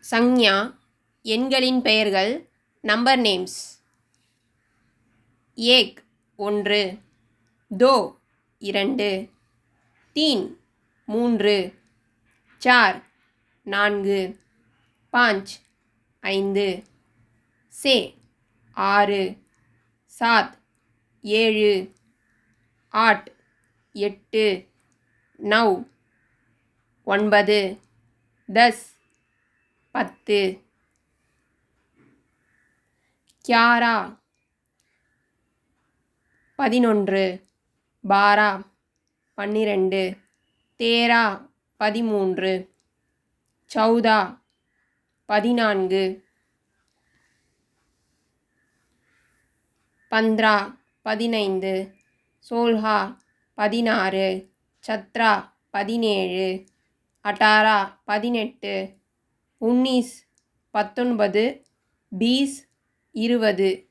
சஞ்ஞா எண்களின் பெயர்கள். Number names. ஏக் 1, தோ 2, தீன் 3, சார் 4, பாஞ்ச் 5, சே 6, சாத் 7, ஆட் 8, நவ் 9, தஸ் 10, கியாரா 11, பாரா 12, தேரா 13, சௌதா 14, பந்த்ரா 15, சோல்ஹா 16, சத்ரா 17, அட்டாரா 18, 19, 19, 20, 20.